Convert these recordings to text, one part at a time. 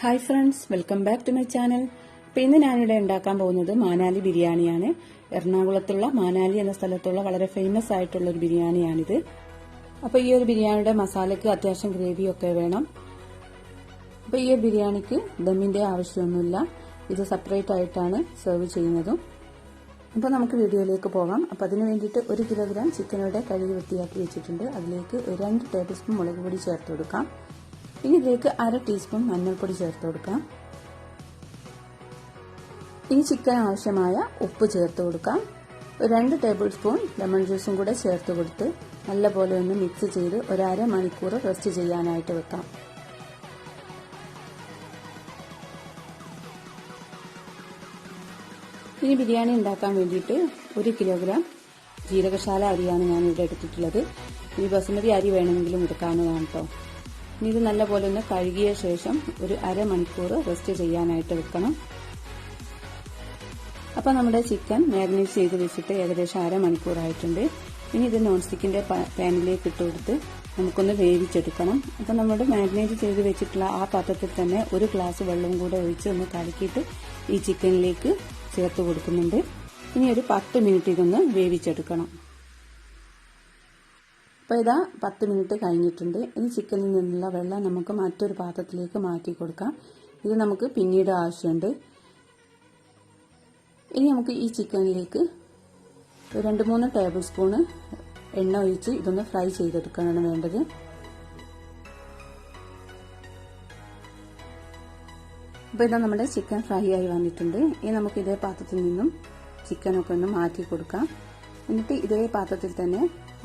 Hi friends, welcome back to my channel. അപ്പോൾ ഇന്ന് ഞാനിവിടെ ഉണ്ടാക്കാൻ പോകുന്നത് മാനാലി ബിരിയാണിയാണ്. എറണാകുളത്തുള്ള മാനാലി എന്ന സ്ഥലത്തുള്ള വളരെ ഫേമസ് ആയിട്ടുള്ള ഒരു ബിരിയാണിയാണിത്. അപ്പോൾ ഈ ഒരു ബിരിയാണിയുടെ മസാലയ്ക്ക് അത്യാവശ്യം ഗ്രേവിയൊക്കെ വേണം. അപ്പോൾ ഈ ഒരു ബിരിയാണിക്ക് ദമ്മിന്റെ ആവശ്യമൊന്നുമില്ല. ഇത് സെപ്പറേറ്റ് ആയിട്ടാണ് സെർവ് ചെയ്യുന്നതും. അപ്പോൾ നമുക്ക് വീഡിയോയിലേക്ക് പോകാം. അപ്പോൾ അതിന് വേണ്ടിയിട്ട് 1 കിലോഗ്രാം ചിക്കനോടെ കഴുകി വൃത്തിയാക്കി വെച്ചിട്ടുണ്ട്. അതിലേക്ക് 2 ടേബിൾ സ്പൂൺ മുളക് പൊടി ചേർത്ത് കൊടുക്കാം. ഇനി ഇതിലേക്ക് 1/2 ടീസ്പൂൺ മഞ്ഞൾപ്പൊടി ചേർത്ത് കൊടുക്കാം. ഈ ചിക്കൻ ആവശ്യമായ ഉപ്പ് ചേർത്ത് കൊടുക്കാം. 2 ടേബിൾ സ്പൂൺ ലെമൺ ജ്യൂസും കൂടെ ചേർത്ത് കൊടുത്ത് നല്ലപോലെ ഒന്ന് മിക്സ് ചെയ്ത് 1/2 മണിക്കൂർ റെസ്റ്റ് ചെയ്യാനായിട്ട് വെക്കാം. ഇനി ബിരിയാണി ഉണ്ടാക്കാൻ വേണ്ടിയിട്ട് 1 കിലോഗ്രാം ജീരകശാല അരിയാണ് ഞാൻ ഇവിടെ എടുത്തിട്ടുള്ളത്. ഈ ബസുമതി അരി വേണമെങ്കിലും എടുക്കാവുന്നതാണ് കേട്ടോ. ഇനി ഇത് നല്ലപോലെ ഒന്ന് കഴുകിയ ശേഷം ഒരു 1/2 മണിക്കൂർ റെസ്റ്റ് ചെയ്യാനായിട്ട് വെക്കണം. അപ്പോൾ നമ്മുടെ ചിക്കൻ മാരിനേറ്റ് ചെയ്ത് വെച്ചിട്ട് ഏകദേശം 1/2 മണിക്കൂറായിട്ടുണ്ട്. ഇനി ഇത് നോൺ സ്റ്റിക്കിന്റെ പാനിലേക്ക് ഇട്ട് കൊടുത്ത് നമുക്കൊന്ന് വേവിച്ചെടുക്കണം. അപ്പോൾ നമ്മുടെ മാരിനേറ്റ് ചെയ്ത് വെച്ചിട്ടുള്ള ആ പാത്രത്തിൽ തന്നെ 1 ഗ്ലാസ് വെള്ളം കൂടെ ഒഴിച്ച് ഒന്ന് കലക്കിയിട്ട് ഈ ചിക്കനിലേക്ക് ചേർത്ത് കൊടുക്കുന്നുണ്ട്. ഇനി ഒരു 10 മിനിറ്റ് ഇതൊന്ന് വേവിച്ചെടുക്കണം. അപ്പോൾ ഇതാ 10 മിനിറ്റ് കഴിഞ്ഞിട്ടുണ്ട്. ഇനി ചിക്കനിൽ നിന്നുള്ള വെള്ളം നമുക്ക് മറ്റൊരു പാത്രത്തിലേക്ക് മാറ്റി കൊടുക്കാം. ഇത് നമുക്ക് പിന്നീട് ആവശ്യമുണ്ട്. ഇനി നമുക്ക് ഈ ചിക്കനിലേക്ക് 2-3 ടേബിൾ സ്പൂണ് എണ്ണ ഒഴിച്ച് ഇതൊന്ന് ഫ്രൈ ചെയ്തെടുക്കാനാണ് വേണ്ടത്. അപ്പോൾ ഇതാ നമ്മുടെ ചിക്കൻ ഫ്രൈ ആയി വന്നിട്ടുണ്ട്. ഇനി നമുക്ക് ഇതേ പാത്രത്തിൽ നിന്നും ചിക്കനൊക്കെ ഒന്ന് മാറ്റി കൊടുക്കാം. എന്നിട്ട് ഇതേ പാത്രത്തിൽ തന്നെ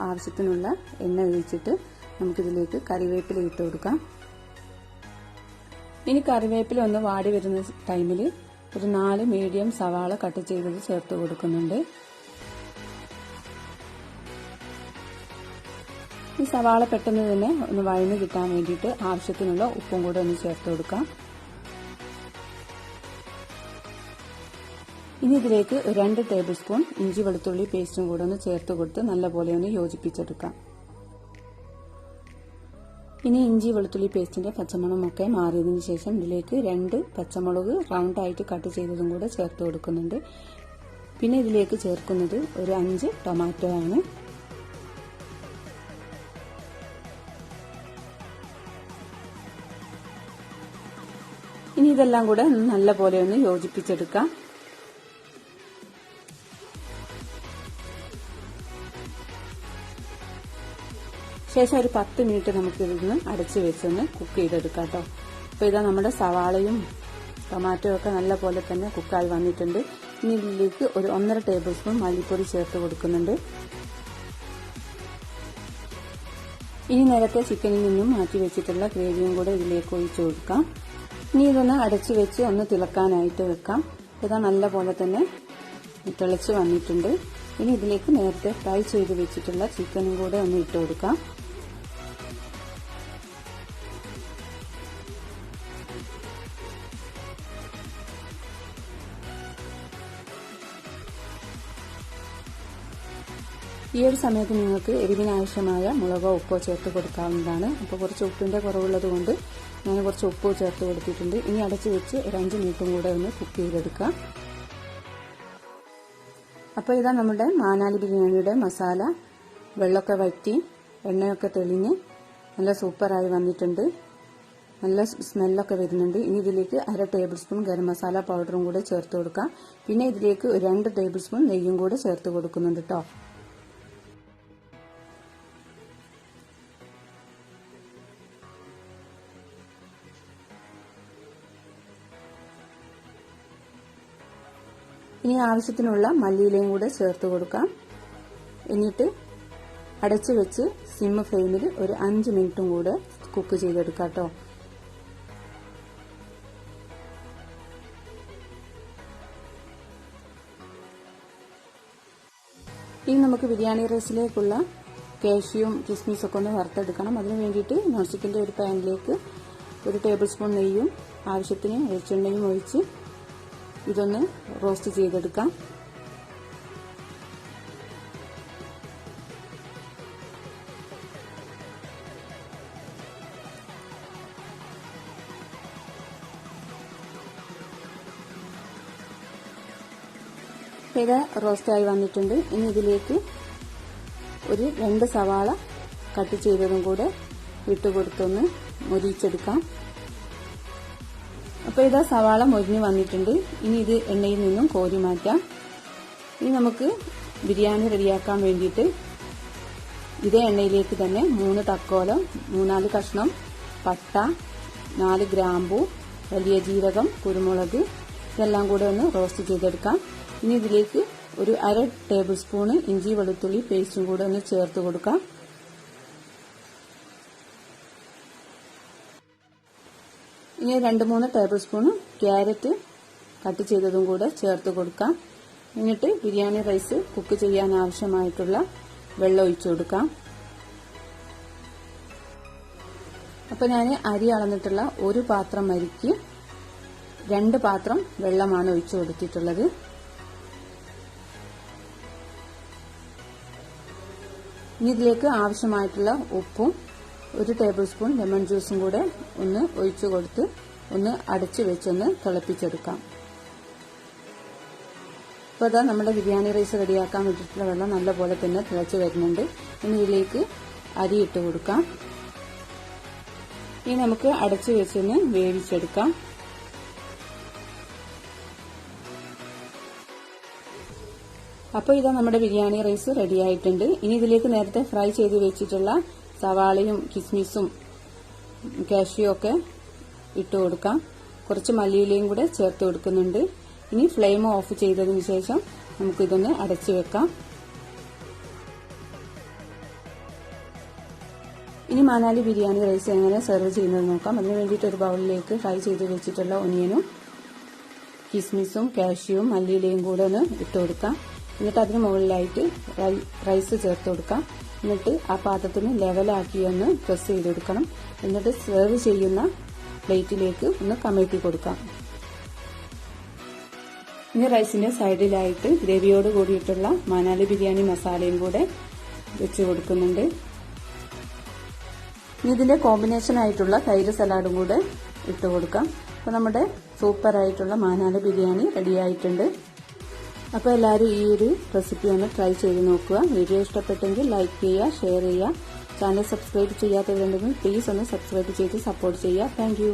ആവശ്യത്തിനുള്ള എണ്ണ ഒഴിച്ചിട്ട് നമുക്കിതിലേക്ക് കറിവേപ്പില ഇട്ട് കൊടുക്കാം. ഇനി കറിവേപ്പില ഒന്ന് വാടി വരുന്ന ടൈമിൽ ഒരു 4 മീഡിയം സവാള കട്ട് ചെയ്തത് ചേർത്ത് കൊടുക്കുന്നുണ്ട്. ഈ സവാള പെട്ടെന്ന് തന്നെ ഒന്ന് വഴന്ന് കിട്ടാൻ വേണ്ടിയിട്ട് ആവശ്യത്തിനുള്ള ഉപ്പും കൂടെ ഒന്ന് ചേർത്ത് കൊടുക്കാം. ഇനി ഇതിലേക്ക് 2 ടേബിൾ സ്പൂൺ ഇഞ്ചി വെളുത്തുള്ളി പേസ്റ്റും കൂടെ ഒന്ന് ചേർത്ത് കൊടുത്ത് നല്ലപോലെ ഒന്ന് യോജിപ്പിച്ചെടുക്കാം. ഇനി ഇഞ്ചി വെളുത്തുള്ളി പേസ്റ്റിന്റെ പച്ചമണമൊക്കെ മാറിയതിനു ശേഷം ഇതിലേക്ക് 2 പച്ചമുളക് റൗണ്ട് ആയിട്ട് കട്ട് ചെയ്തതും കൂടെ ചേർത്ത് കൊടുക്കുന്നുണ്ട്. പിന്നെ ഇതിലേക്ക് ചേർക്കുന്നത് ഒരു 5 ടൊമാറ്റോ ആണ്. ഇനി ഇതെല്ലാം കൂടെ നല്ലപോലെ ഒന്ന് യോജിപ്പിച്ചെടുക്കാം. ശേഷം ഒരു 10 മിനിറ്റ് നമുക്ക് ഇതിന് അടച്ചു വെച്ചൊന്ന് കുക്ക് ചെയ്തെടുക്കാം കേട്ടോ. അപ്പോൾ ഇതാ നമ്മുടെ സവാളയും ടൊമാറ്റോ ഒക്കെ നല്ലപോലെ തന്നെ കുക്കായി വന്നിട്ടുണ്ട്. ഇനി ഇതിലേക്ക് ഒരു 1.5 ടേബിൾ സ്പൂൺ മല്ലിപ്പൊടി ചേർത്ത് കൊടുക്കുന്നുണ്ട്. ഇനി നേരത്തെ ചിക്കനിൽ നിന്നും മാറ്റി വെച്ചിട്ടുള്ള ഗ്രേവിയും കൂടെ ഇതിലേക്ക് ഒഴിച്ചു കൊടുക്കാം. ഇനി ഇതൊന്ന് അടച്ചു വെച്ച് ഒന്ന് തിളക്കാനായിട്ട് വെക്കാം. ഇതാ നല്ലപോലെ തന്നെ തിളച്ച് വന്നിട്ടുണ്ട്. ഇനി ഇതിലേക്ക് നേരത്തെ ഫ്രൈ ചെയ്ത് വെച്ചിട്ടുള്ള ചിക്കനും കൂടെ ഒന്ന് ഇട്ട് കൊടുക്കാം. ഈ ഒരു സമയത്ത് നിങ്ങൾക്ക് എരിവിനാവശ്യമായ മുളകോ ഉപ്പോ ചേർത്ത് കൊടുക്കാവുന്നതാണ്. അപ്പോൾ കുറച്ച് ഉപ്പിന്റെ കുറവുള്ളത് കൊണ്ട് ഞാൻ കുറച്ച് ഉപ്പ് ചേർത്ത് കൊടുത്തിട്ടുണ്ട്. ഇനി അടച്ചു വെച്ച് ഒരു 5 മിനിറ്റും കൂടെ ഒന്ന് കുക്ക് ചെയ്തെടുക്കാം. അപ്പോൾ ഇതാ നമ്മുടെ മാനാലി ബിരിയാണിയുടെ മസാല വെള്ളമൊക്കെ വറ്റി എണ്ണയൊക്കെ തെളിഞ്ഞ് നല്ല സൂപ്പറായി വന്നിട്ടുണ്ട്. നല്ല സ്മെല്ലൊക്കെ വരുന്നുണ്ട്. ഇനി ഇതിലേക്ക് 1/2 ടേബിൾ സ്പൂൺ ഗരം മസാല പൗഡറും കൂടെ ചേർത്ത് കൊടുക്കാം. പിന്നെ ഇതിലേക്ക് 2 ടേബിൾ സ്പൂൺ നെയ്യും കൂടെ ചേർത്ത് കൊടുക്കുന്നുണ്ട് കേട്ടോ. ഇനി ആവശ്യത്തിനുള്ള മല്ലിയിലയും കൂടെ ചേർത്ത് കൊടുക്കാം. എന്നിട്ട് അടച്ചു വെച്ച് സിം ഫ്ലെയിമിൽ ഒരു 5 മിനിറ്റും കൂടെ കുക്ക് ചെയ്തെടുക്കാം കേട്ടോ. ഇനി നമുക്ക് ബിരിയാണി റൈസിലേക്കുള്ള കാഷ്യൂം കിസ്മിസും ഒക്കെ ഒന്ന് വറുത്തെടുക്കണം. അതിന് വേണ്ടിയിട്ട് നോൺ സ്റ്റിക്കിന്റെ ഒരു പാനിലേക്ക് 1 ടേബിൾ സ്പൂൺ നെയ്യും ആവശ്യത്തിന് വെളിച്ചെണ്ണയും ഒഴിച്ച് ഇതൊന്ന് റോസ്റ്റ് ചെയ്തെടുക്കാം. അപ്പോൾ ഇത് റോസ്റ്റായി വന്നിട്ടുണ്ട്. ഇനി ഇതിലേക്ക് ഒരു 2 സവാള കട്ട് ചെയ്തതും കൂടെ ഇട്ടുകൊടുത്തൊന്ന് മൊരിച്ചെടുക്കാം. അപ്പോൾ ഇതാ സവാള മൊരിഞ്ഞ് വന്നിട്ടുണ്ട്. ഇനി ഇത് എണ്ണയിൽ നിന്നും കോരി മാറ്റാം. ഇനി നമുക്ക് ബിരിയാണി റെഡിയാക്കാൻ വേണ്ടിയിട്ട് ഇതേ എണ്ണയിലേക്ക് തന്നെ 3 തക്കോലം, 3-4 കഷ്ണം പട്ട, 4 ഗ്രാമ്പൂ, വലിയ ജീരകം, കുരുമുളക് ഇതെല്ലാം കൂടെ ഒന്ന് റോസ്റ്റ് ചെയ്തെടുക്കാം. ഇനി ഇതിലേക്ക് ഒരു 1/2 ടേബിൾ സ്പൂൺ ഇഞ്ചി വെളുത്തുള്ളി പേസ്റ്റും കൂടെ ഒന്ന് ചേർത്ത് കൊടുക്കാം. ഇനി 2-3 ടേബിൾ സ്പൂൺ ക്യാരറ്റ് കട്ട് ചെയ്തതും കൂടെ ചേർത്ത് കൊടുക്കാം. എന്നിട്ട് ബിരിയാണി റൈസ് കുക്ക് ചെയ്യാൻ ആവശ്യമായിട്ടുള്ള വെള്ളം ഒഴിച്ചു കൊടുക്കാം. അപ്പോൾ ഞാൻ അരി അളന്നിട്ടുള്ള 1 പാത്രം അരിക്ക് 2 പാത്രം വെള്ളമാണ് ഒഴിച്ചു കൊടുത്തിട്ടുള്ളത്. ഇനി ഇതിലേക്ക് ആവശ്യമായിട്ടുള്ള ഉപ്പും 1 ടേബിൾ സ്പൂൺ ലെമൺ ജ്യൂസും കൂടെ ഒന്ന് ഒഴിച്ചു കൊടുത്ത് ഒന്ന് അടച്ചു വെച്ചൊന്ന് തിളപ്പിച്ചെടുക്കാം. അപ്പോൾ അതാ നമ്മുടെ ബിരിയാണി റൈസ് റെഡിയാക്കാൻ വേണ്ടിയിട്ടുള്ള വെള്ളം നല്ലപോലെ തന്നെ തിളച്ച് വരുന്നുണ്ട്. ഇനി ഇതിലേക്ക് അരി ഇട്ട് കൊടുക്കാം. ഇനി നമുക്ക് അടച്ചു വെച്ചൊന്ന് വേവിച്ചെടുക്കാം. അപ്പോൾ ഇതാ നമ്മുടെ ബിരിയാണി റൈസ് റെഡി ആയിട്ടുണ്ട്. ഇനി ഇതിലേക്ക് നേരത്തെ ഫ്രൈ ചെയ്ത് വെച്ചിട്ടുള്ള സവാളയും കിസ്മിസും കാഷ്യൂ ഒക്കെ ഇട്ട് കൊടുക്കാം. കുറച്ച് മല്ലിയിലയും കൂടെ ചേർത്ത് കൊടുക്കുന്നുണ്ട്. ഇനി ഫ്ലെയിം ഓഫ് ചെയ്തതിന് ശേഷം നമുക്കിതൊന്ന് അടച്ചു വെക്കാം. ഇനി മനാലി ബിരിയാണി റൈസ് എങ്ങനെ സെർവ് ചെയ്യുന്നത് നോക്കാം. അതിന് വേണ്ടിയിട്ട് ഒരു ബൗളിലേക്ക് ഫ്രൈ ചെയ്ത് വെച്ചിട്ടുള്ള ഒനിയനും കിസ്മിസും കാഷ്യൂവും മല്ലിയിലയും കൂടെ ഒന്ന് ഇട്ട് കൊടുക്കാം. എന്നിട്ട് അതിന് മുകളിലായിട്ട് റൈസ് ചേർത്ത് കൊടുക്കാം. എന്നിട്ട് ആ പാത്രത്തിന് ലെവലാക്കി ഒന്ന് പ്രസ് ചെയ്ത് കൊടുക്കണം. എന്നിട്ട് സെർവ് ചെയ്യുന്ന പ്ലേറ്റിലേക്ക് ഒന്ന് കമഴ്ത്തി കൊടുക്കാം. ഇനി റൈസിന്റെ സൈഡിലായിട്ട് ഗ്രേവിയോട് കൂടിയിട്ടുള്ള മനാലി ബിരിയാണി മസാലയും കൂടെ വെച്ച് കൊടുക്കുന്നുണ്ട്. ഇനി ഇതിന്റെ കോമ്പിനേഷൻ ആയിട്ടുള്ള തൈര് സലാഡും കൂടെ ഇട്ട് കൊടുക്കാം. അപ്പോൾ നമ്മുടെ സൂപ്പർ ആയിട്ടുള്ള മനാലി ബിരിയാണി റെഡി ആയിട്ടുണ്ട്. അപ്പോൾ എല്ലാവരും ഈ ഒരു റെസിപ്പി ഒന്ന് ട്രൈ ചെയ്ത് നോക്കുക. വീഡിയോ ഇഷ്ടപ്പെട്ടെങ്കിൽ ലൈക്ക് ചെയ്യുക, ഷെയർ ചെയ്യുക. ചാനൽ സബ്സ്ക്രൈബ് ചെയ്യാത്തവരുണ്ടെങ്കിൽ പ്ലീസ് ഒന്ന് സബ്സ്ക്രൈബ് ചെയ്ത് സപ്പോർട്ട് ചെയ്യുക. Thank you.